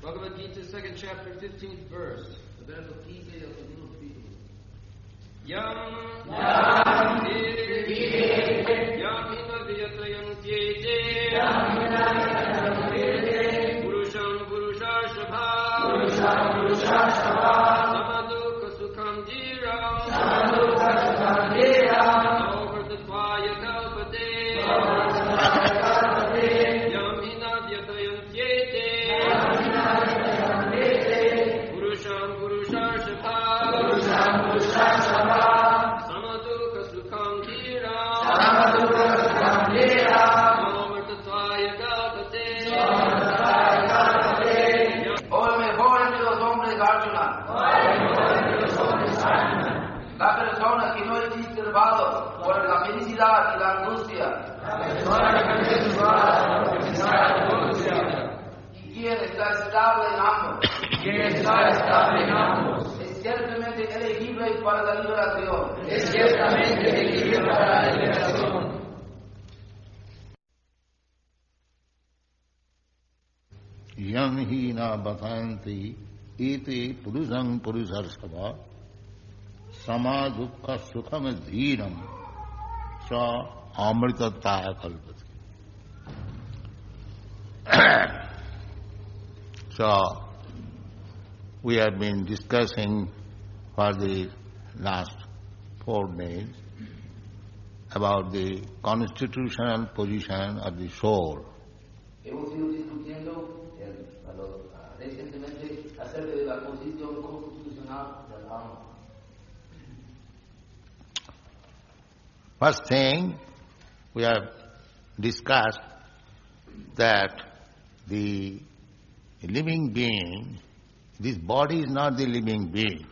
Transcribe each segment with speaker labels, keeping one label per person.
Speaker 1: Bhagavad-gītā, 2nd chapter, 15th verse. Yam hinavyatayantyete purusham purushashabha samadukha sukham dhiram avartatvaya kalpate yam hinavyatayantyete purusham purushashabha samadukha sukham dhiram avartatvaya kalpate.
Speaker 2: Hoy mejor entre los hombres, Arjuna. La persona que no es disturbado por la felicidad y la angustia. Y quien está estable en ambos. Es ciertamente elegible para la liberación.
Speaker 3: Yam hina bhatanti iti purusam purusarsava sama dukkha sukham dhinam sa amritataya kalpati. So, we have been discussing for the last 4 days about the constitutional position of the soul.
Speaker 2: Hemos ido discutiendo recientemente acerca de la posición constitucional del alma.
Speaker 3: First thing, we have discussed that the living being, this body is not the living being,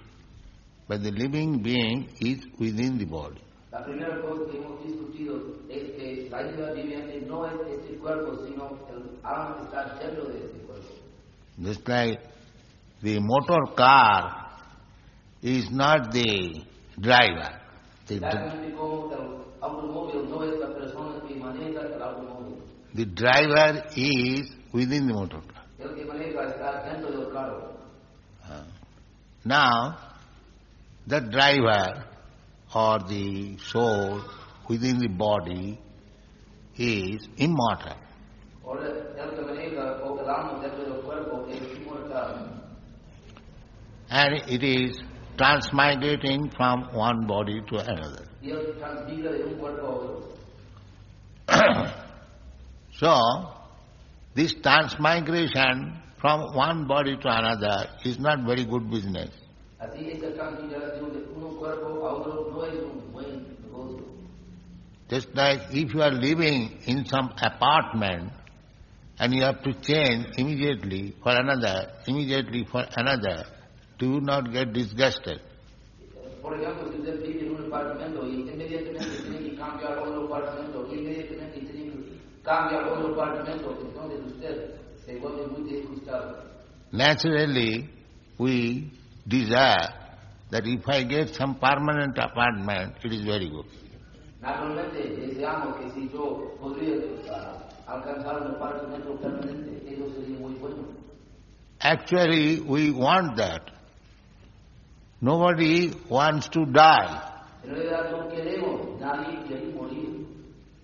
Speaker 3: but the living being is within the body.
Speaker 2: La primera cosa que hemos discutido es que la entidad viviente no es este cuerpo, sino el alma que está dentro de este cuerpo.
Speaker 3: Just like the motor car is not the driver.
Speaker 2: Exactamente como el automóvil no es la persona que maneja el automóvil.
Speaker 3: The driver is within the motor car.
Speaker 2: El que maneja está dentro del carro.
Speaker 3: Now, the driver or the soul within the body is immortal.
Speaker 2: Ahora, el que maneja o el alma dentro del cuerpo es inmortal.
Speaker 3: And it is transmigrating from one body to another.
Speaker 2: Y él transmigra de un cuerpo a otro.
Speaker 3: So, this transmigration from one body to another is not very good business.
Speaker 2: Así, esta transmigración de un cuerpo a otro no es un buen negocio.
Speaker 3: Just like if you are living in some apartment and you have to change immediately for another, do you not get disgusted?
Speaker 2: Por ejemplo, si usted vive en un apartamento y inmediatamente tiene que cambiar a otro apartamento, inmediatamente tiene que cambiar a otro apartamento, entonces usted se vuelve muy disgustado.
Speaker 3: Naturally, we desire that if I get some permanent apartment, it is very good.
Speaker 2: Naturalmente deseamos que si yo podría alcanzar un apartamento permanente, eso sería muy bueno.
Speaker 3: Actually, we want that. Nobody wants to die.
Speaker 2: En realidad no queremos, nadie quiere morir.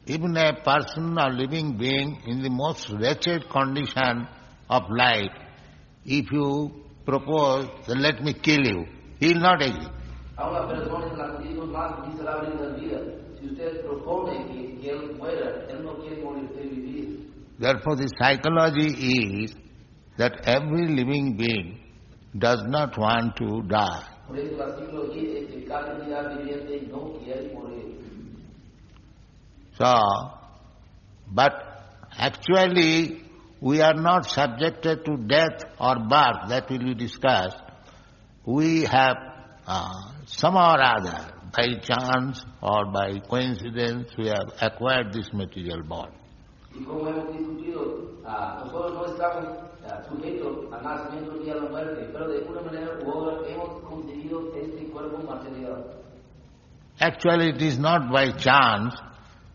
Speaker 3: Even a person or living being in the most wretched condition of life, if you propose, then let me kill you, he will not agree.
Speaker 2: A una persona en la condición más miserable de la vida, si usted propone que él muera, él no quiere morir, quiere vivir.
Speaker 3: Therefore, the psychology is that every living being does not want to die.
Speaker 2: Por eso la psicología es que cada entidad viviente no quiere morir.
Speaker 3: So, but actually we are not subjected to death or birth, that will be discussed. We have somehow or other, by chance or by coincidence, we have acquired this material body.
Speaker 2: Y como hemos discutido, nosotros no estamos sujetos al nacimiento y a la muerte, pero de una manera u otra hemos conseguido este cuerpo material.
Speaker 3: Actually, it is not by chance,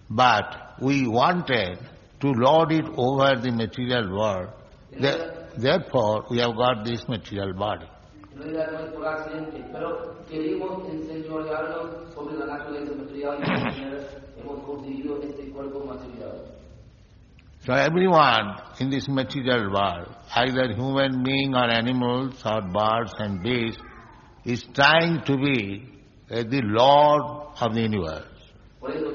Speaker 3: but we wanted to lord it over the material world. therefore we have got this material body.
Speaker 2: En realidad no es por accidente, pero queremos enseñorearnos sobre la naturaleza material y de esta manera hemos conseguido este cuerpo material.
Speaker 3: So everyone in this material world, either human being or animals or birds and beasts, is trying to be the Lord of the universe.
Speaker 2: Por eso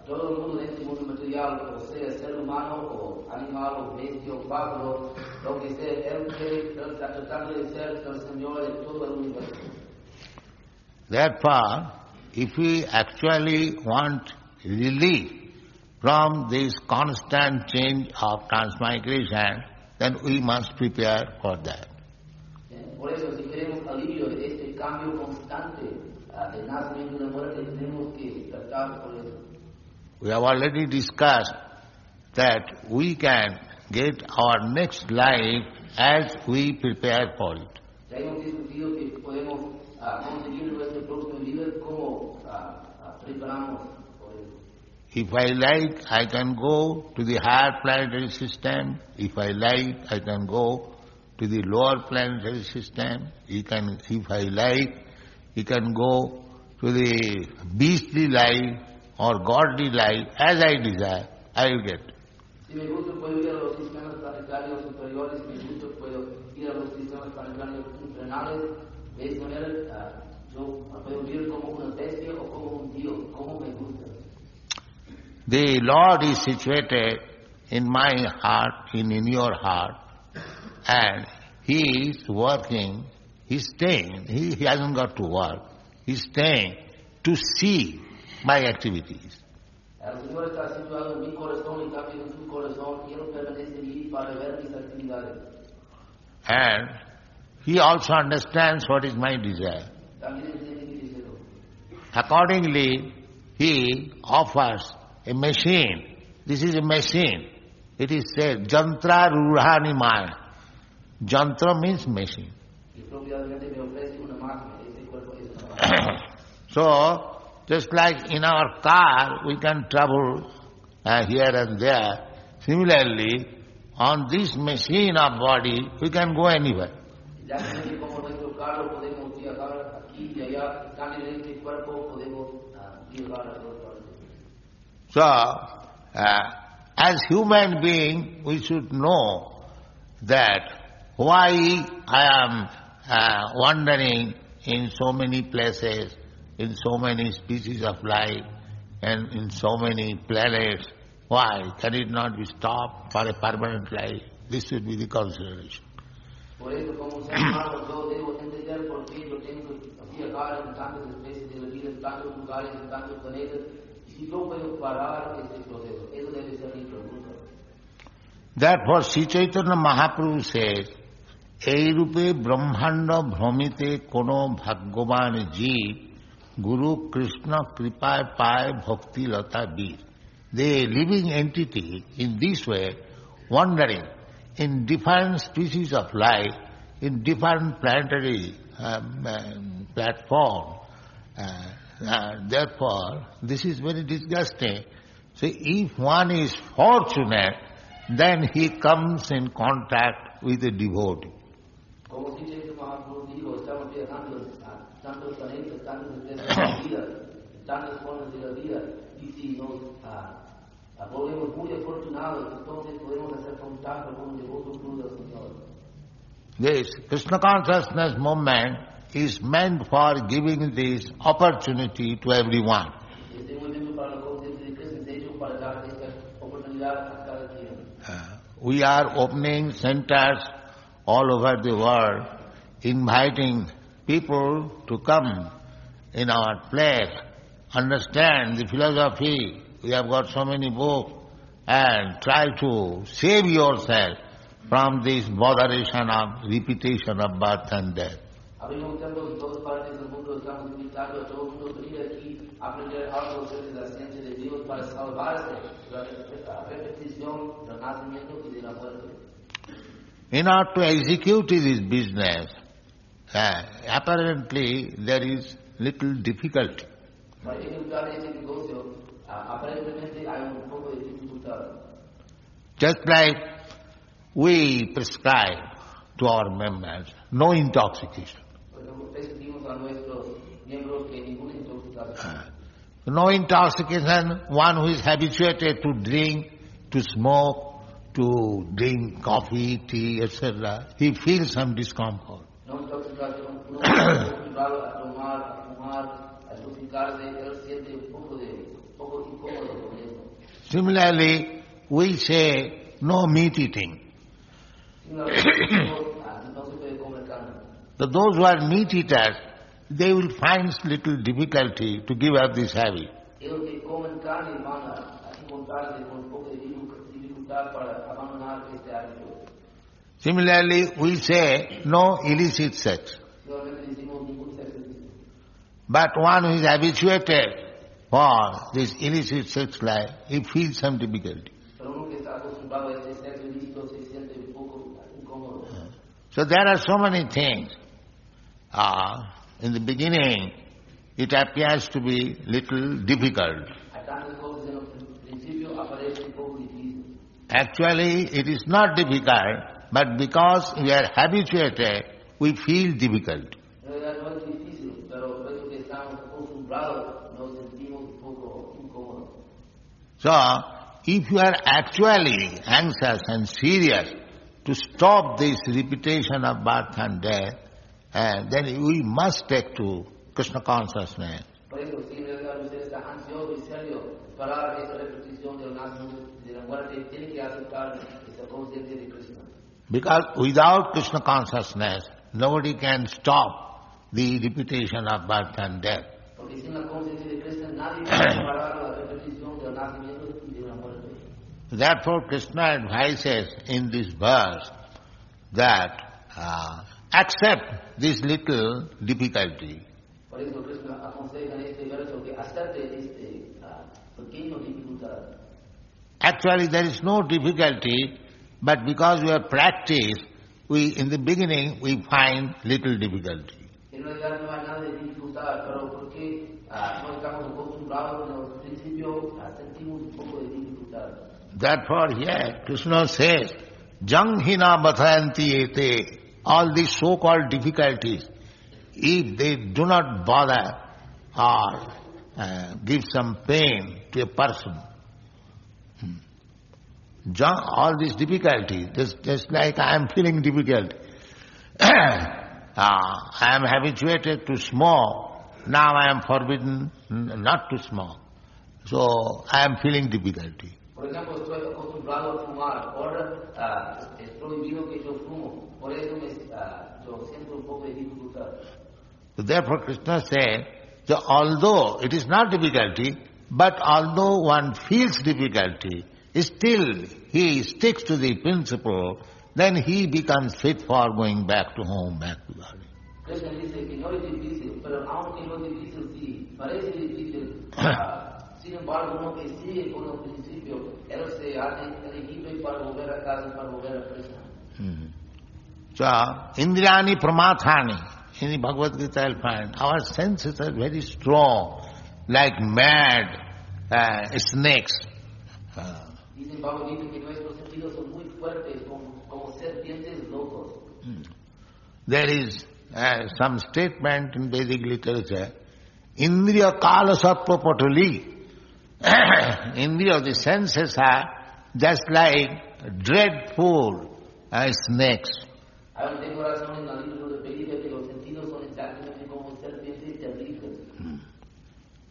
Speaker 2: todo el mundo en este mundo material, o sea ser humano o animal o bestia o pájaro, lo que sea, él está tratando de ser el Señor de todo el universo.
Speaker 3: Therefore, if we actually want relief from this constant change of transmigration, then we must prepare for that.
Speaker 2: Por eso, si queremos alivio de este cambio constante de nacimiento y de muerte, tenemos que tratar por eso.
Speaker 3: We have already discussed that we can get our next life as we prepare for it.
Speaker 2: Ya hemos discutido que podemos conseguir nuestra próxima vida como preparamos por eso.
Speaker 3: If I like, I can go to the higher planetary system. If I like, I can go to the lower planetary system. If I like, you can go to the beastly life or godly life. As I desire, I will get.
Speaker 2: Si me gusta, puedo ir a los sistemas planetarios superiores. Si me gusta, puedo ir a los sistemas planetarios infernales. De esa manera, yo puedo vivir como una bestia o como un dios, como me gusta.
Speaker 3: The Lord is situated in my heart, in your heart, and He is working, He is staying, He hasn't got to work, He is staying to see my activities.
Speaker 2: El Señor está situado en mi corazón y también en tu corazón, y Él permanece allí para ver mis actividades.
Speaker 3: And He also understands what is my desire.
Speaker 2: También entiende mi deseo.
Speaker 3: Accordingly, He offers a machine. This is a machine. It is said, Jantra Rurhani Maya. Jantra means machine.
Speaker 2: Y propiamente me ofrece una máquina. Este cuerpo es una máquina.
Speaker 3: So, just like in our car, we can travel here and there. Similarly, on this machine of body, we can go anywhere.
Speaker 2: Ya que como nuestro carro podemos viajar aquí y allá, también en este cuerpo podemos viajar a todas partes.
Speaker 3: So, as human being, we should know that why I am wandering in so many places, in so many species of life, and in so many planets. Why? Can it not be stopped for a permanent life? This should be the consideration.
Speaker 2: Por eso, como ser humano, yo debo entender por qué yo tengo que viajar en tantas especies de la vida, en tantos lugares, en tantos planetas. Si yo puedo parar este proceso, eso debe ser mi pregunta.
Speaker 3: Therefore, Sri Chaitanya Mahaprabhu says, এই রূপে ব্রহ্মাণ্ড ভ্রমিতে কোন ভাগ্যবান জীব গুরু কৃষ্ণ কৃপায় পায় ভক্তিলতা বীর. The living entity in this way, wandering in different species of life, in different planetary platform. Therefore, this is very disgusting. So if one is fortunate, then he comes in contact with a devotee.
Speaker 2: Como si Chaitanya Mahaprabhu dijo, estamos viajando a tantos planetas, tantas especies de la vida, tantas formas de la vida, y si nos volvemos muy afortunados, entonces podemos hacer contacto con el devoto puro del Señor.
Speaker 3: This Krishna consciousness movement is meant for giving this opportunity to everyone.
Speaker 2: Este movimiento para la conciencia de Krishna es hecho para dar esta oportunidad a cada quien.
Speaker 3: We are opening centers all over the world, inviting people to come in our place, understand the philosophy. We have got so many books, and try to save yourself from this botheration of repetition of birth and death.
Speaker 2: Abrimos templos en todas partes del mundo, estamos invitando a todo el mundo a venir aquí a aprender algo sobre la ciencia de Dios para salvarse de la repetición del nacimiento y de la muerte.
Speaker 3: In order to execute this business, apparently there is little difficulty.
Speaker 2: Para ejecutar este negocio, aparentemente hay un poco de dificultad.
Speaker 3: Just like we prescribe to our members no intoxication.
Speaker 2: Por ejemplo, prescribimos a nuestros miembros que ninguna intoxicación.
Speaker 3: No intoxication, one who is habituated to drink, to smoke, to drink coffee, tea, etc., he feels some discomfort.
Speaker 2: No intoxicación, uno acostumbrado a tomar, a fumar, a intoxicarse, él siente un poco incómodo con eso.
Speaker 3: Similarly, we say no meat eating. So those who are meat eaters, they will find little difficulty to give up this habit. Similarly, we say no illicit sex. But one who is habituated for this illicit sex life, he feels some difficulty. So there are so many things. In the beginning, it appears to be little difficult. Actually, it is not difficult, but because we are habituated, we feel difficult. So, if you are actually anxious and serious to stop this repetition of birth and death, then we must take to Krishna consciousness. Because without Krishna consciousness, nobody can stop the repetition of birth and death. Therefore, Krishna advises in this verse that accept this little difficulty. Actually, there is no difficulty, but because we have practiced, in the beginning we find little difficulty. Therefore here Krishna says, Jang hina bathayanti ete, all these so-called difficulties, if they do not bother or give some pain to a person, all these difficulties, just like I am feeling difficult. I am habituated to smoke, now I am forbidden not to smoke. So I am feeling difficulty.
Speaker 2: Por ejemplo, estoy acostumbrado a fumar, ahora es prohibido que yo fumo, por eso yo siento un poco de dificultad.
Speaker 3: Therefore Krishna said, so although it is not difficulty, but although one feels difficulty, still he sticks to the principle, then he becomes fit for going back to home, back to body.
Speaker 2: Krishna dice que no es difícil, pero aunque no es difícil, sí, parece difícil. Sin embargo, uno que sigue con los principios, él se hace elegible para volver a casa, para volver a Krishna.
Speaker 3: So, Indriyani Pramathani, in the Bhagavad-gītā you'll find, our senses are very strong, like mad snakes.
Speaker 2: Dice en Bhagavad-gītā que nuestros sentidos son muy fuertes, como serpientes locos.
Speaker 3: There is some statement in Vedic literature, Indriya Kala Sattva Patali. Indriya, the senses are just like dreadful snakes.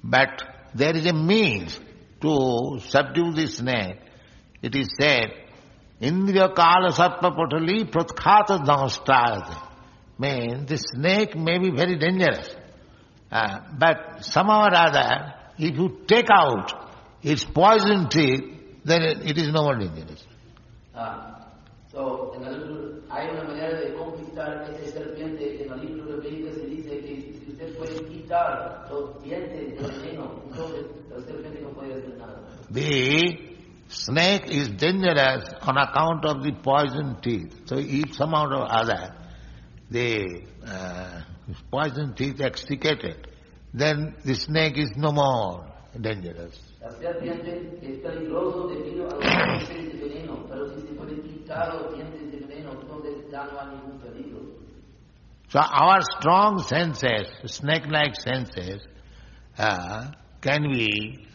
Speaker 3: But there is a means to subdue the snake. It is said, Indriya Kala Sattva Patali Pratkhata Dhamastayate. Means the snake may be very dangerous. But somehow or other, if you take out its poison teeth, then it is no more dangerous.
Speaker 2: So, hay una manera de conquistar esa serpiente. En el libro de Bhagavad se dice que si usted puede quitar los dientes del veneno, entonces la serpiente no puede hacer nada.
Speaker 3: The snake is dangerous on account of the poison teeth. So if somehow or other the poison teeth extricated, then the snake is no more dangerous.
Speaker 2: La serpiente es peligroso debido a los dientes de veneno, pero si se puede quitar los dientes
Speaker 3: So our strong senses, snake-like senses, can be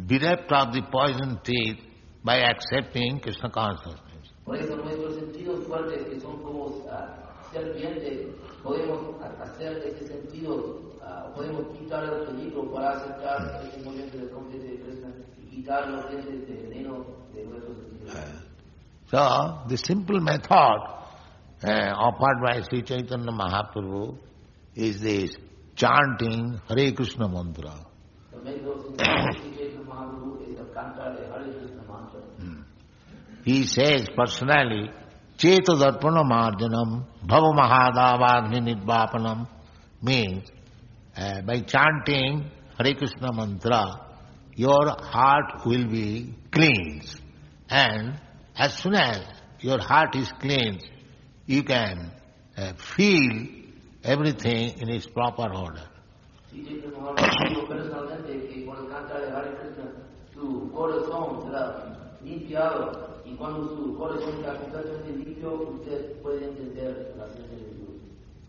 Speaker 3: bereft of the poison teeth by accepting Krishna consciousness.
Speaker 2: Por eso nuestros sentidos fuertes, que son como serpientes, podemos hacer ese sentido, podemos quitar el peligro para aceptar ese momento de conciencia de Krishna y quitar los dientes de veneno de nuestros sentidos.
Speaker 3: So, the simple method offered by Sri Chaitanya Mahaprabhu is this chanting Hare Krishna mantra.
Speaker 2: The method of Sri Chaitanya Mahaprabhu is the cantar de Hare Krishna mantra.
Speaker 3: He says personally, Cheta Darpana Marjanam Bhava Mahadavagni Nidvapanam means by chanting Hare Krishna mantra, your heart will be cleansed. And as soon as your heart is cleansed, you can feel everything in its proper order.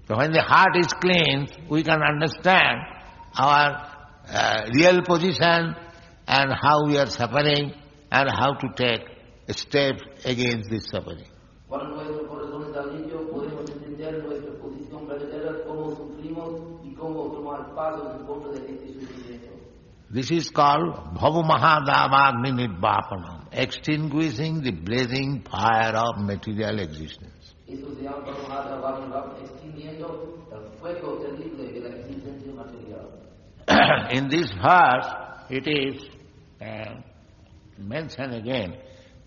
Speaker 3: So when the heart is cleansed, we can understand our real position and how we are suffering and how to take a step against this suffering.
Speaker 2: Cuando nuestro corazón está limpio, podemos entender nuestra posición verdadera, cómo sufrimos y cómo tomar pasos en contra de este sufrimiento.
Speaker 3: This is called Bhava Mahadavagni Nidvapanam, extinguishing the blazing fire of material existence.
Speaker 2: Eso se llama Bhava Mahadavagni, extinguiendo el fuego terrible de la existencia material.
Speaker 3: In this verse, it is mentioned again,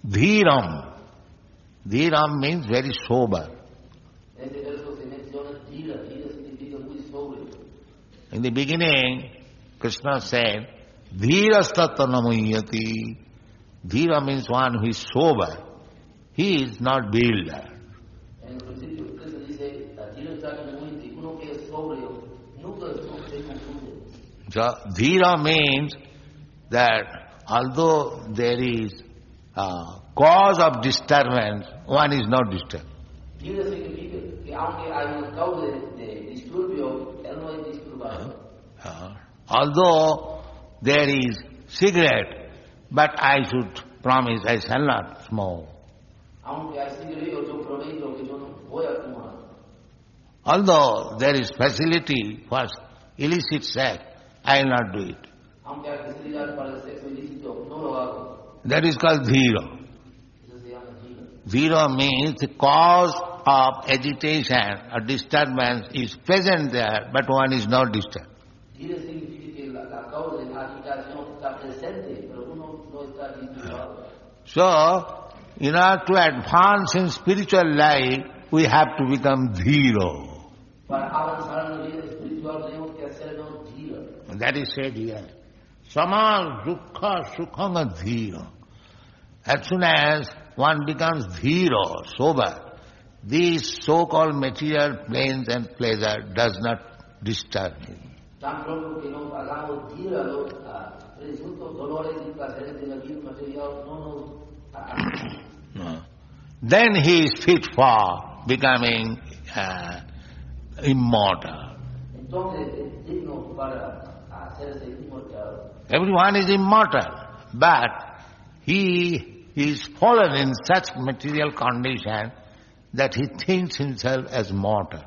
Speaker 3: Dhiram. Dhiram means very sober. In the beginning, Krishna said, Dhirastatanamayati. Dhira means one who is sober. He is not builder. So, Dhira means that although there is cause of disturbance, one is not disturbed. Although there is cigarette, but I should promise I shall not smoke. Although there is facility for illicit sex, I will not do it. That is called dhira. Dhira means the cause of agitation or disturbance is present there, but one is not disturbed. So, in order to advance in spiritual life, we have to become dhira. That is said here. Sama dukkha sukhanga dhira. As soon as one becomes dhira, sober, these so-called material pains and pleasure does not disturb him. Then he is fit for becoming immortal. Everyone is immortal, but he is fallen in such material condition that he thinks himself as mortal.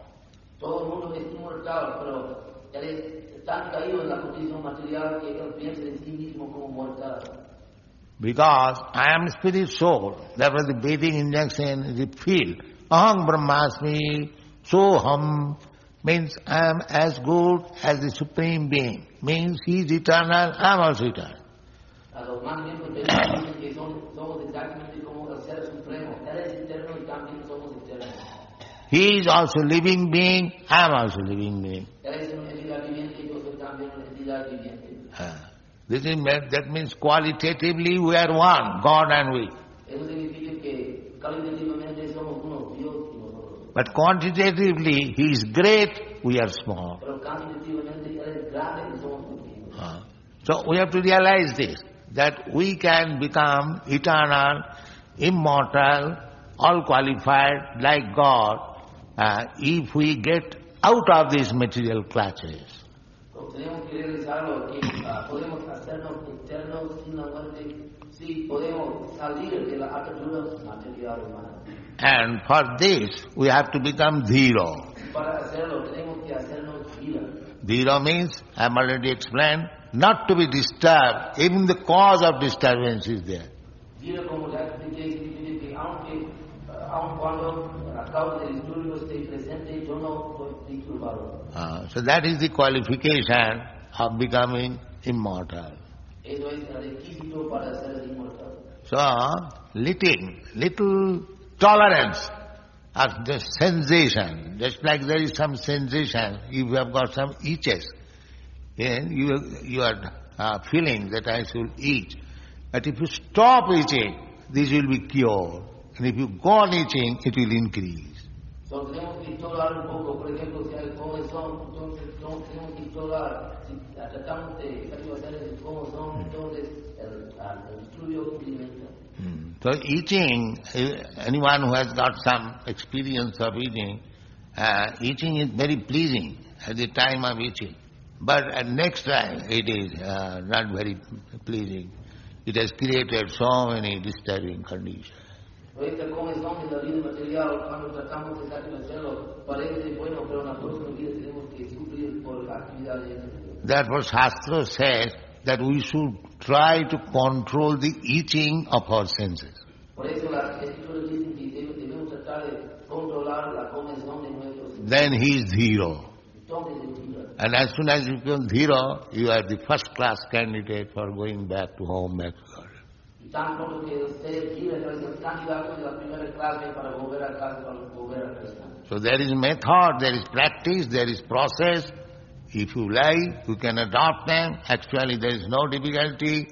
Speaker 3: Because I am spirit soul, therefore the breathing injunction is a field. Aham brahmasmi soham means I am as good as the Supreme Being. Means he is eternal, I am also eternal. He is also living being, I am also living being. That means qualitatively we are one, God and we. But quantitatively he is great, we are small. So we have to realize this, that we can become eternal, immortal, all qualified like God, if we get out of these material clutches.
Speaker 2: Tenemos que realizarlo, que podemos hacernos eternos sin la muerte, sí podemos salir de la atadura material humana.
Speaker 3: And for this, we have to become dhiro.
Speaker 2: Para hacerlo, tenemos que hacernos dhira.
Speaker 3: Dhiro means, I have already explained, not to be disturbed, even the cause of disturbance is there.
Speaker 2: Dhira, como ya expliqué, significa que aun cuando la causa del disturbio esté presente, yo no estoy disturbado.
Speaker 3: So that is the qualification of becoming immortal.
Speaker 2: Eso es el requisito para ser inmortal.
Speaker 3: So, little tolerance of the sensation, just like there is some sensation, if you have got some itches, and you are feeling that I should eat. But if you stop eating, this will be cured. And if you go on eating, it will increase.
Speaker 2: So tenemos que tolerar un poco, por ejemplo, si hay comezón, entonces no tenemos que tolerar, si tratamos de satisfacer el comezón, entonces el estudio incrementa.
Speaker 3: So eating, anyone who has got some experience of eating, eating is very pleasing at the time of eating. But at next time it is not very pleasing. It has created so many disturbing conditions.
Speaker 2: Esta comezón de la vida material, cuando tratamos de satisfacerlo, parece bueno, pero en la próxima vida tenemos que sufrir por la actividad de este.
Speaker 3: Therefore Shastra says that we should try to control the eating of our senses.
Speaker 2: Por eso las escrituras dicen que debemos tratar de controlar la comezón de nuestros senses.
Speaker 3: Then he is dhiro.
Speaker 2: Entonces es dhira.
Speaker 3: And as soon as you become dhiro, you are the first class candidate for going back to home, back to God.
Speaker 2: Tan pronto que usted quiere ser el candidato de la primera clase para volver a casa, para volver a Krishna.
Speaker 3: So there is method, there is practice, there is process. If you like, you can adopt them. Actually, there is no difficulty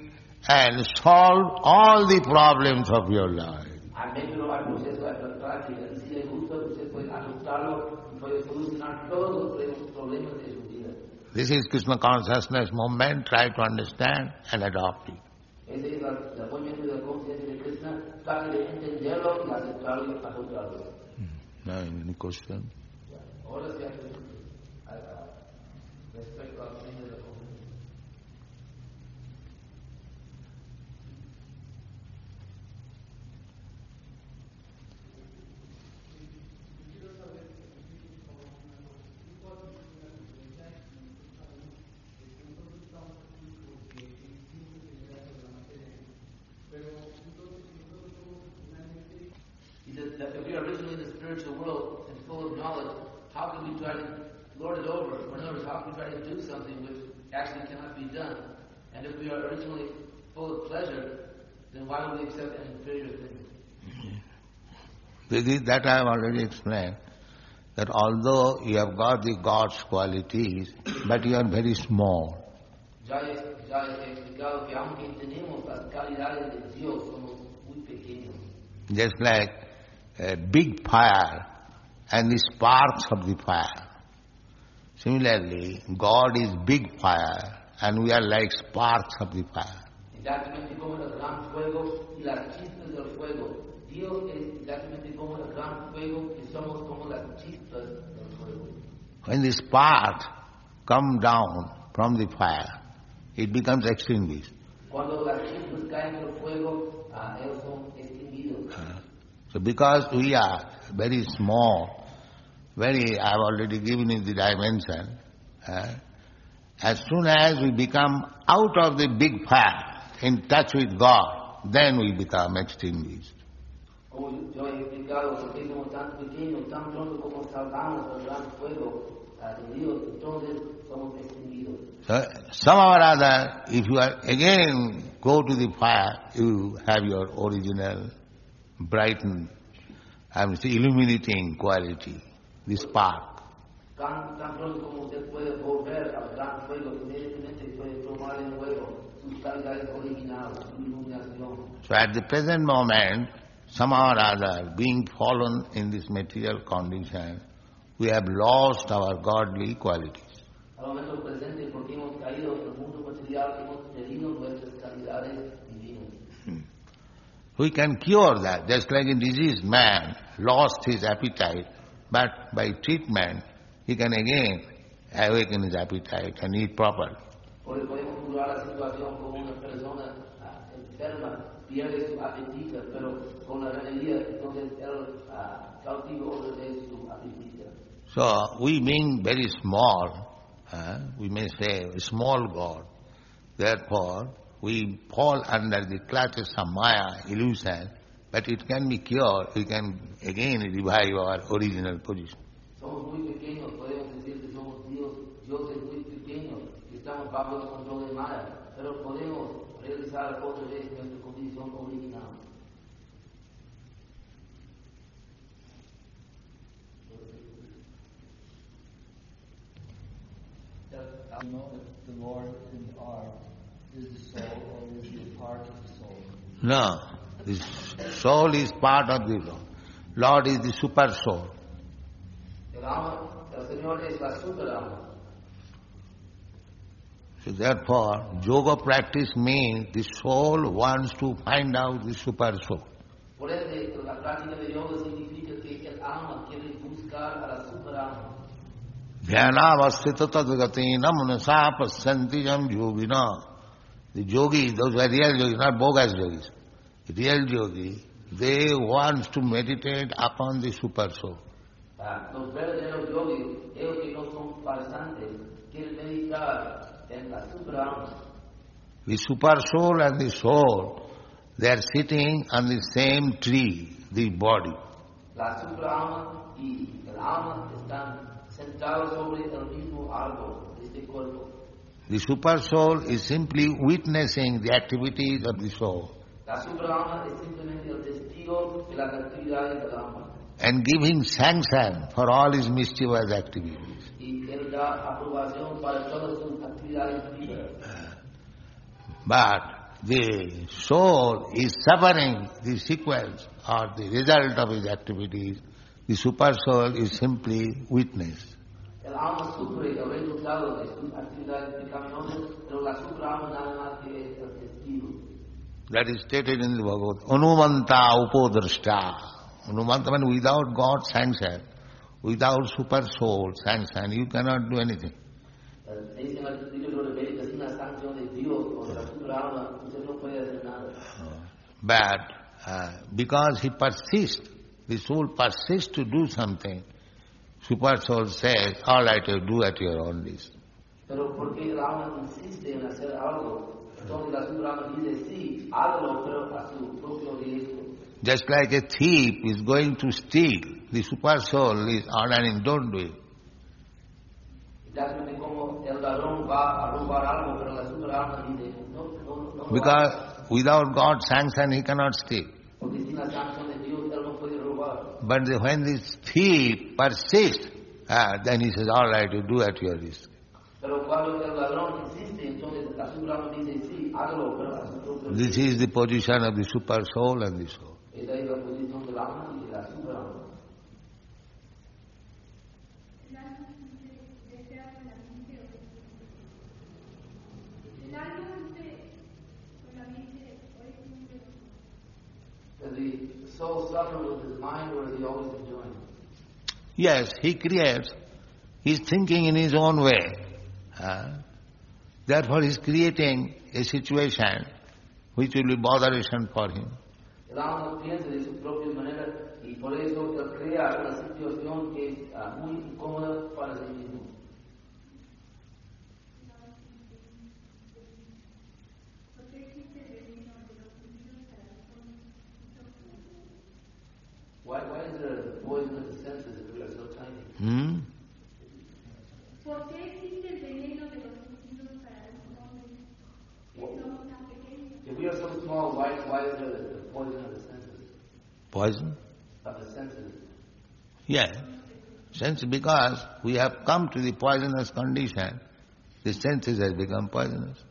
Speaker 3: and solve all the problems of your life.
Speaker 2: Hay método, hay proceso, hay práctica. Y si le gusta, usted puede adoptarlo y puede solucionar todos los problemas de su vida.
Speaker 3: This is Krishna consciousness movement. Try to understand and adopt it.
Speaker 2: Ese es el movimiento de la conciencia de Krishna. Trate de entenderlo y aceptarlo y adoptarlo.
Speaker 3: Now, any question?
Speaker 2: Ahora sí hay respecto al fin de la conciencia. That if we are originally in the spiritual world and full of knowledge, how can we try to lord it over? In other words, how can we try to do something which actually cannot be done? And if we are originally full of pleasure, then why would we accept an inferior thing?
Speaker 3: That I have already explained, that although you have got the God's qualities, but you are very small.
Speaker 2: Ya he explicado que aunque tenemos las calidades de Dios, somos muy pequeños.
Speaker 3: Just like a big fire and the sparks of the fire. Similarly, God is big fire and we are like sparks of the fire.
Speaker 2: Exactamente como el gran fuego y las chispas del fuego. Dios es exactamente como el gran fuego y somos como las chispas del fuego.
Speaker 3: When the sparks come down from the fire, it becomes extinguished.
Speaker 2: Cuando las chispas caen del fuego, ellos son extinguidos.
Speaker 3: So because we are very small, I have already given you the dimension, as soon as we become out of the big fire, in touch with God, then we become extinguished.
Speaker 2: Como yo he explicado, porque somos tan pequeños, tan pronto como salgamos del gran fuego de Dios, entonces somos extinguidos.
Speaker 3: So somehow or other, if you are again go to the fire, you have your original brighten, illuminating quality, the spark.
Speaker 2: Tan pronto como usted puede volver al gran fuego, inmediatamente puede tomar de nuevo sus calidades originales, su iluminación.
Speaker 3: So at the present moment, somehow or other, being fallen in this material condition, we have lost our godly qualities.
Speaker 2: Al momento presente, porque hemos caído en el mundo material, hemos perdido nuestras calidades divinas.
Speaker 3: We can cure that. Just like a diseased man lost his appetite, but by treatment he can again awaken his appetite and eat properly.
Speaker 2: Podemos curar la situación con una persona enferma, pierde su apetito, pero con la remedia, entonces él cautiva otra vez su apetito.
Speaker 3: So, we being very small, we may say a small God, therefore we fall under the clutches of Maya, illusion, but it can be cured, we can again revive our original position.
Speaker 2: Somos muy pequeños, podemos decir que somos dioses muy pequeños, que estamos bajo el control de Maya, pero podemos realizar otra vez nuestra condición original.
Speaker 4: You know that the Lord in art is the soul, or is he a part of the soul?
Speaker 3: No, the soul is part of the Lord. Lord is the super soul.
Speaker 2: El Señor es la super alma.
Speaker 3: So therefore, yoga practice means the soul wants to find out the super soul.
Speaker 2: Por ende, la práctica de yoga significa que el alma quiere buscar a la super alma.
Speaker 3: Dhyanavasthita tadgatina manasa pasyanti jam yogina. The yogis, those who are real yogis, not bogus yogis, real yogis, they want to meditate upon the super soul.
Speaker 2: Los verdaderos yogis, ellos que no son farsantes, quieren meditar en la super alma.
Speaker 3: The super soul and the soul, they are sitting on the same tree, the body.
Speaker 2: La super alma y el alma están sentados sobre el mismo árbol, este cuerpo.
Speaker 3: The super soul is simply witnessing the activities of the soul
Speaker 2: La super alma es simplemente el testigo de las actividades del alma.
Speaker 3: and giving sanction for all his mischievous activities.
Speaker 2: Y él da aprobación para todas sus actividades vivas.
Speaker 3: But the soul is suffering the sequence or the result of his activities. The super soul is simply witness.
Speaker 2: El alma sufre el resultado de sus actividades pecaminosas, pero la super alma nada más que es el testigo.
Speaker 3: That is stated in the Bhagavad. Anumanta upodrashta. Anumanta means without God's sanction, without super soul sanction, you cannot do anything.
Speaker 2: Dice en el libro de Védica, sin la sanción de Dios o de la super alma, usted no puede hacer nada.
Speaker 3: But because he persists, the soul persists to do something, super soul says, all right, you do at your own risk.
Speaker 2: Pero porque el alma insiste en hacer algo, entonces la super alma dice, sí, hágalo, pero a su propio riesgo.
Speaker 3: Just like a thief is going to steal, the super soul is ordering, don't do it.
Speaker 2: Exactamente como el ladrón va a robar algo, pero la super alma dice, no.
Speaker 3: Because without God's sanction he cannot steal.
Speaker 2: Porque sin la sanción de Dios, él no puede robar.
Speaker 3: But when this thief persists, then he says, all right, you do at your risk.
Speaker 2: Pero cuando el ladrón insiste, entonces la super alma dice, sí, hágalo, pero a su propio riesgo.
Speaker 3: This is the position of the super soul and the soul.
Speaker 2: Esa es la posición del alma y de la super alma. Does the soul suffer with his mind, or is he always enjoying?
Speaker 3: Yes, he creates. He's thinking in his own way. Therefore, he's creating a situation which will be botheration for him.
Speaker 2: El alma piensa de su propia manera y por eso él crea una situación que es muy incómoda para sí mismo. Why is there a poison of the senses if we are so tiny?
Speaker 5: ¿Por qué existe el veneno de los sentidos para los hombres que somos tan pequeños?
Speaker 2: If we are so small, why is there the poison of the senses?
Speaker 3: Poison?
Speaker 2: Of the senses?
Speaker 3: Yes. Sense because we have come to the poisonous condition, the senses has become poisonous.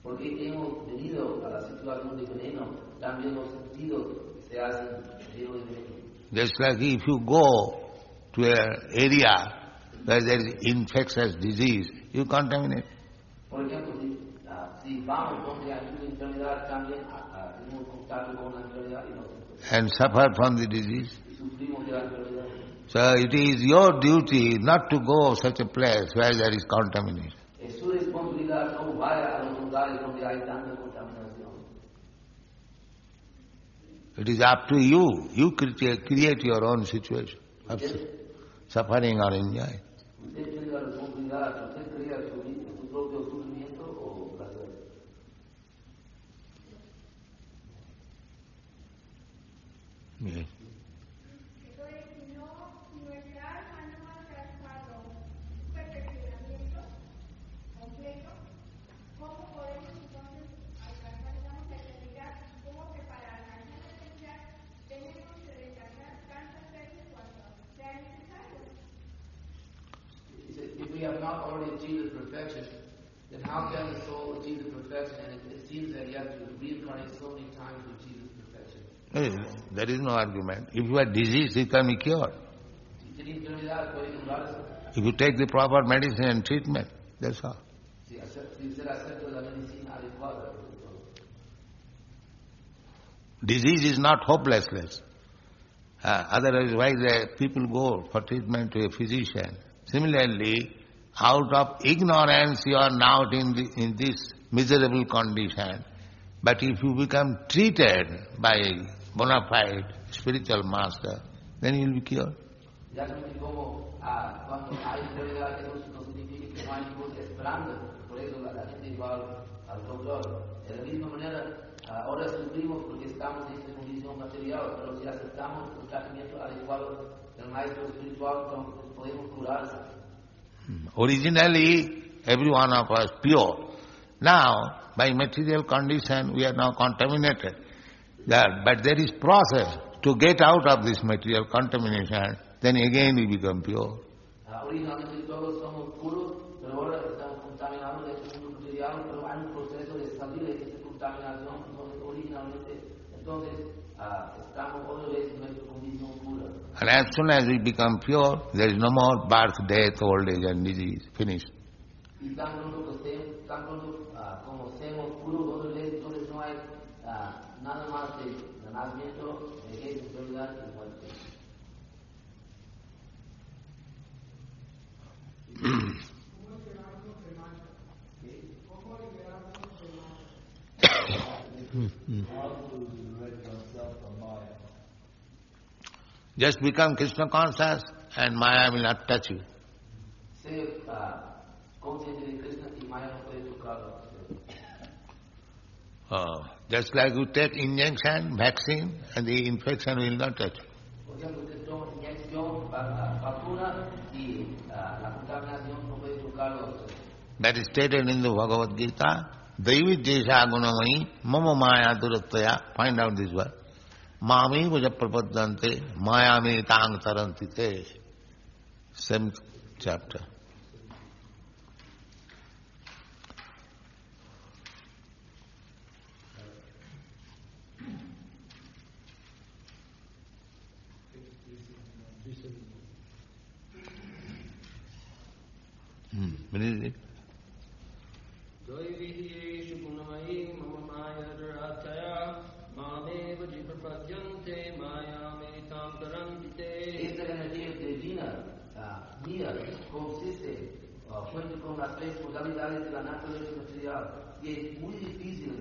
Speaker 2: Porque hemos venido a la situación de veneno, también los sentidos se hacen llenos de veneno.
Speaker 3: Just like if you go to an area where there is infectious disease, you contaminate.
Speaker 2: Por ejemplo, si vamos donde hay una enfermedad, también tenemos
Speaker 3: and suffer from the disease.
Speaker 2: y sufrimos de la enfermedad.
Speaker 3: So it is your duty not to go such a place where there is contamination.
Speaker 2: Es su responsabilidad no vaya a los lugares donde hay tanta contaminación.
Speaker 3: It is up to you. You create your own situation of suffering or enjoy.
Speaker 2: Usted tiene la responsabilidad, usted crea su propio sufrimiento o placer.
Speaker 3: Yes.
Speaker 5: Entonces, si nuestra alma no ha alcanzado un perfeccionamiento completo, ¿cómo podemos entonces alcanzar, digamos, la eternidad? Supongo que para alcanzar la eternidad tenemos que reencarnar tantas veces cuanto sea necesario.
Speaker 2: If we have not already achieved the perfection, then how can the soul achieve the perfection? And it seems that you have to reincarnate so many times to achieve this perfection.
Speaker 3: There is no argument. If you are diseased, you can be cured.
Speaker 2: Si tiene enfermedad, puede curarse.
Speaker 3: If you take the proper medicine and treatment, that's all.
Speaker 2: Si usted acepta la medicina adecuada.
Speaker 3: Disease is not hopelessness. Otherwise, why the people go for treatment to a physician? Similarly, out of ignorance you are now in this miserable condition. But if you become treated by a bona fide spiritual master, then you will be cured.
Speaker 2: Ya saben cómo cuando hay enfermedad, eso no significa que no hay ninguna esperanza. Por eso la gente va al doctor. De la misma manera, ahora sufrimos porque estamos en esta condición material, pero si aceptamos el tratamiento adecuado del maestro espiritual, podemos curarse.
Speaker 3: Originally, every one of us pure. Now, by material condition, we are now contaminated. But there is process to get out of this material contamination, then again we become pure.
Speaker 2: Originalmente todos somos puros, pero ahora estamos contaminados de este mundo material, pero hay un proceso de salir de esta contaminación, entonces estamos otra vez en nuestra condición pura.
Speaker 3: And as soon as we become pure, there is no more birth, death, old age and disease. Finished.
Speaker 2: Y tan pronto como seamos puros, entonces no hay nada más de nacimiento, vejez, enfermedad y muerte.
Speaker 3: Just become Krishna conscious and Maya will not touch you.
Speaker 2: Ser consciente de Krishna y Maya no puede tocarlo.
Speaker 3: Just like you take injection, vaccine, and the infection will not touch you.
Speaker 2: Por ejemplo, usted toma inyección, vacuna y la contaminación no puede tocarlo.
Speaker 3: That is stated in the Bhagavad-gītā. Daivi jesha gunamai mama maya durattaya. Find out this word. Mami vaja prapaddante maya me tang taranti te. 7th chapter. What is it?
Speaker 1: Daivihyeshu gunamai mama maya durataya mamev jiprapadyante maya me tam tarantite.
Speaker 2: Esta energía divina mía consiste junto con las tres modalidades de la naturaleza material y es muy difícil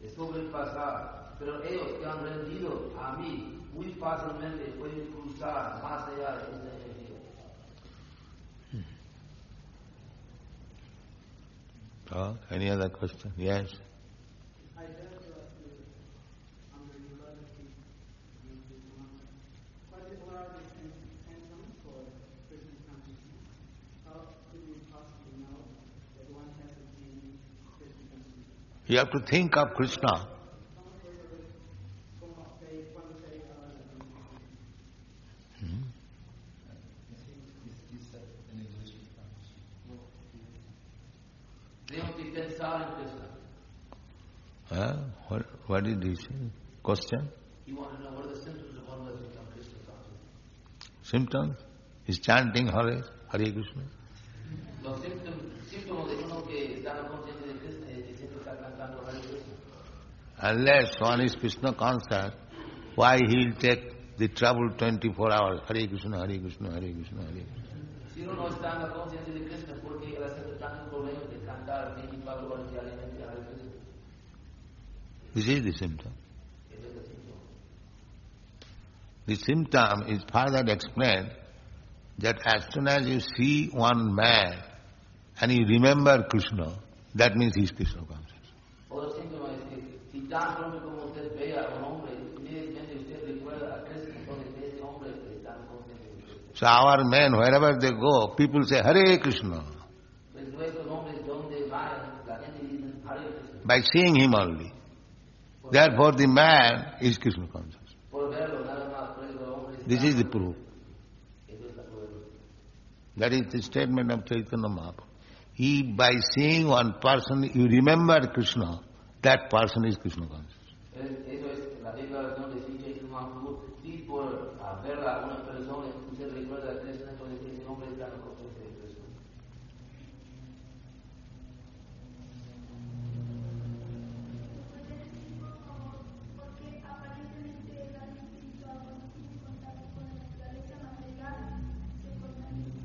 Speaker 2: de sobrepasar, pero ellos que han rendido a mí muy fácilmente pueden cruzar más allá de esta energía.
Speaker 3: Any other question? Yes.
Speaker 6: I read under humility, what are the symptoms for Krishna consciousness? How could we possibly know that one has attained Krishna consciousness?
Speaker 3: You have to think of Krishna.
Speaker 2: Tenemos que pensar en Krishna.
Speaker 3: What did he say? Question?
Speaker 2: You want to know what are the symptoms of one who has become Krishna conscious?
Speaker 3: Symptoms? Is chanting Hare Krishna.
Speaker 2: Los síntomas de uno que está consciente de Krishna es que siempre está cantando Hare Krishna.
Speaker 3: Unless one is Krishna conscious, why he will take the trouble 24 hours? Hare Krishna, Hare Krishna, Hare Krishna, Hare Krishna.
Speaker 2: Si uno non sta nella coscienza di Krishna, perché era sempre tanto problema di cantare 24 ore diariamente Hare Krishna.
Speaker 3: This is the symptom. The symptom is further explained that as soon as you see one man and you remember Krishna, that means he is Krishna conscious.
Speaker 2: Otro síntoma es que si tan pronto como usted vea a un hombre, inmediatamente usted recuerda a Krishna, entonces ese hombre está consciente de Krishna.
Speaker 3: So our men, wherever they go, people say, Hare Krishna,
Speaker 2: Pues nuestros hombres donde vayan, la gente dice Hare Krishna.
Speaker 3: by seeing him only. Therefore the man is Krishna conscious.
Speaker 2: Por verlo, nada más, por eso el hombre está.
Speaker 3: This is the proof.
Speaker 2: Eso es la prueba.
Speaker 3: That is the statement of Chaitanya Mahaprabhu. He, by seeing one person, you remember Krishna, that person is Krishna conscious.
Speaker 2: Eso es la declaración de Sri Chaitanya Mahaprabhu. Si por ver a una persona usted recuerda a Krishna, entonces ese hombre está en conciencia de Krishna.
Speaker 5: Porque aparentemente el alma espiritual cuando tiene contacto con la naturaleza material se contamina.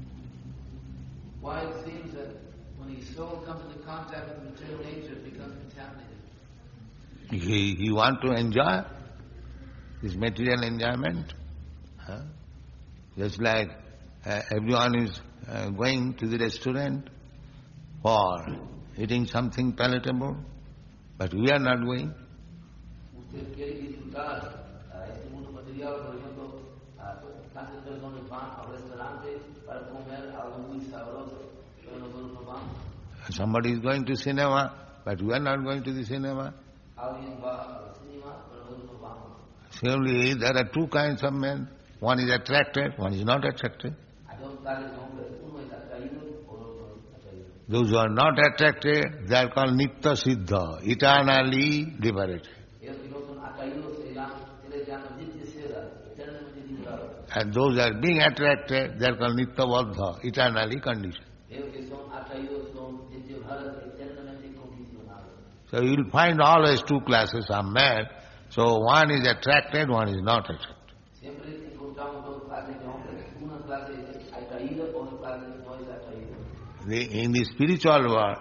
Speaker 2: Why it seems that when his soul comes into contact with material nature, it becomes contaminated.
Speaker 3: He want to enjoy this material enjoyment. Just like everyone is going to the restaurant for eating something palatable, but we are not going.
Speaker 2: Usted quiere disfrutar este mundo material, por ejemplo, tantas personas van al restaurante para comer algo muy sabroso, pero nosotros no vamos.
Speaker 3: Somebody is going to cinema, but we are not going to the cinema.
Speaker 2: Alguien va al cinema, pero nosotros no vamos.
Speaker 3: Surely there are two kinds of men. One is attracted, one is not attracted.
Speaker 2: Hay dos tales hombres, uno es atraído, otro no es atraído.
Speaker 3: Those who are not attracted, they are called Nitya Siddha, eternally liberated.
Speaker 2: Ellos que no son atraídos se les llama Nitya Siddha, eternamente liberados.
Speaker 3: And those that are being attracted, they are called Nitya Baddha, eternally conditioned.
Speaker 2: Ellos que son atraídos son Nitya Bharat, eternamente condicionados.
Speaker 3: So you will find always two classes of men. So one is attracted, one is not attracted.
Speaker 2: Siempre encontramos dos clases de hombres. Una clase es atraída, otra clase no es atraída.
Speaker 3: In the spiritual world,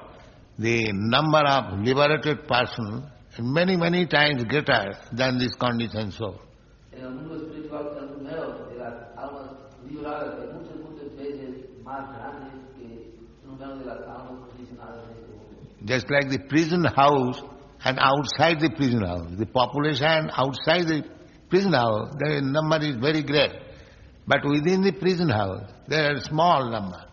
Speaker 3: the number of liberated persons is many, many times greater than this conditioned soul.
Speaker 2: En el mundo espiritual, el número de las almas liberadas es muchas veces más grande que el número de las almas condicionadas en este mundo.
Speaker 3: Just like the prison house and outside the prison house. The population outside the prison house, their number is very great. But within the prison house, there are a small number,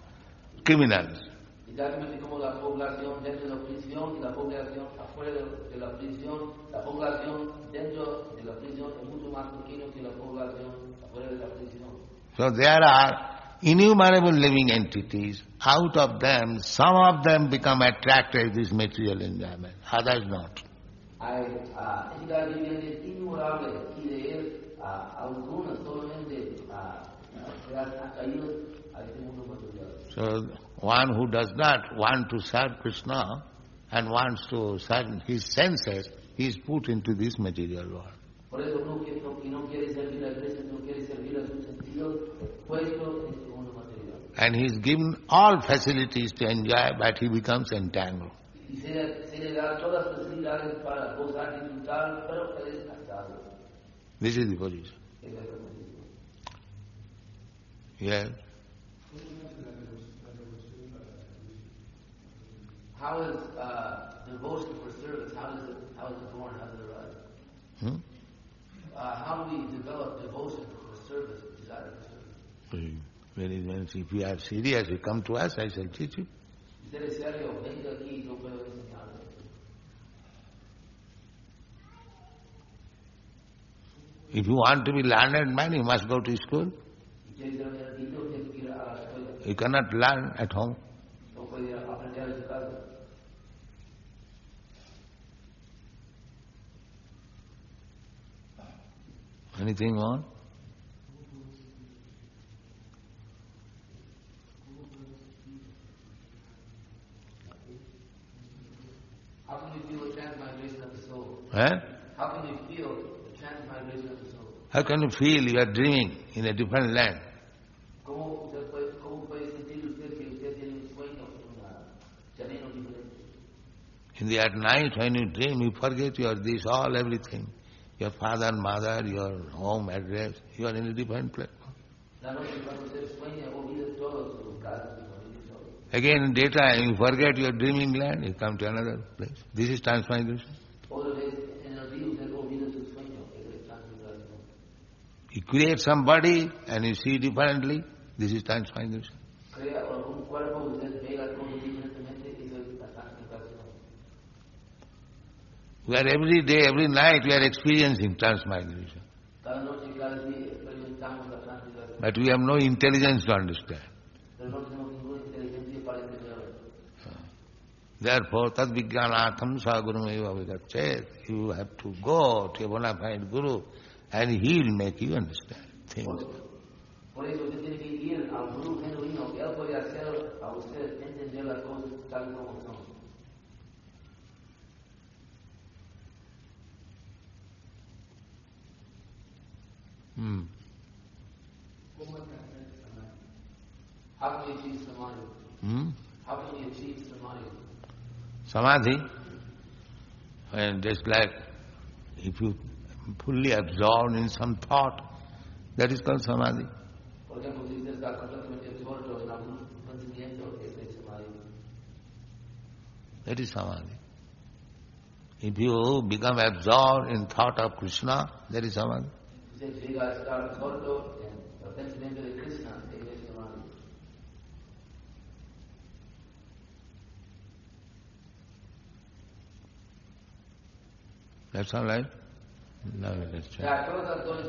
Speaker 3: criminals.
Speaker 2: Exactamente como la población dentro de la prisión y la población afuera de la prisión, la población dentro de la prisión es mucho más pequeña que la población afuera de la prisión.
Speaker 3: So there are innumerable living entities. Out of them, some of them become attracted to this material enjoyment, others not.
Speaker 2: Hay entidades vivientes innumerables y de él algunas solamente quedan atraídas a este mundo material.
Speaker 3: So one who does not want to serve Krishna and wants to serve his senses, he is put into this material world.
Speaker 2: Por eso uno que no quiere servir a Krishna, no quiere servir a sus sentidos, puesto en este mundo material.
Speaker 3: And he is given all facilities to enjoy, but he becomes entangled.
Speaker 2: Y se le da todas las facilidades para gozar, disfrutar, pero él es atado.
Speaker 3: This is the position.
Speaker 2: Esa es la condición.
Speaker 3: Yes.
Speaker 2: How is devotion for service? How is it born? How does it arise? How do we develop devotion for service, desire for service?
Speaker 3: Very well. If you are serious, you come to us, I shall teach you.
Speaker 2: Si eres serio, venga aquí, yo puedo enseñarle.
Speaker 3: If you want to be learned man, you must go to school.
Speaker 2: Si quieres ser un erudito, tienes que ir a la escuela.
Speaker 3: You cannot learn at home.
Speaker 2: No puede aprender en su casa.
Speaker 3: Anything more?
Speaker 2: How How can you feel the transmigration of the soul?
Speaker 3: Eh?
Speaker 2: How can you feel the transmigration of the soul?
Speaker 3: How can you feel you are dreaming in a different land?
Speaker 2: ¿Cómo puede sentir usted que usted tiene un sueño en un terreno diferente?
Speaker 3: At night when you dream, you forget your this, all, everything. Your father, mother, your home address. You are in a different place.
Speaker 2: La noche cuando usted sueña, olvida todo su casa, su familia, todo.
Speaker 3: Again in daytime, you forget your dreaming land, you come to another place. This is transmigration.
Speaker 2: Otra vez en el día usted olvida su sueño, eso es transmigración.
Speaker 3: You create some body and you see differently. This is transmigration.
Speaker 2: Crea un cuerpo, usted ve las cosas diferentemente, eso es la transmigración.
Speaker 3: We are every day, every night, we are experiencing transmigration.
Speaker 2: Cada noche, cada día experimentamos la transmigración.
Speaker 3: But we have no intelligence to understand.
Speaker 2: Pero no tenemos ninguna inteligencia para entenderlo.
Speaker 3: Therefore, tad vijnanatham sagurum eva vigachet. You have to go to a bona fide guru and he will make you understand things.
Speaker 2: Por eso usted tiene que ir al gurú genuino, que él puede hacer a usted entender las cosas tal como son. How can you achieve samadhi? How can you achieve samadhi?
Speaker 3: Samadhi, and just like if you fully absorbed in some thought, that is called samadhi.
Speaker 2: Por ejemplo, si usted está completamente absorto en algún pensamiento, eso es samadhi.
Speaker 3: That is samadhi. If you become absorbed in thought of Krishna, that is samadhi.
Speaker 2: Si usted llega a estar absorto en el pensamiento de Krishna, eso es samadhi.
Speaker 3: That's all right? Now let's check.
Speaker 2: Ya, todos los actores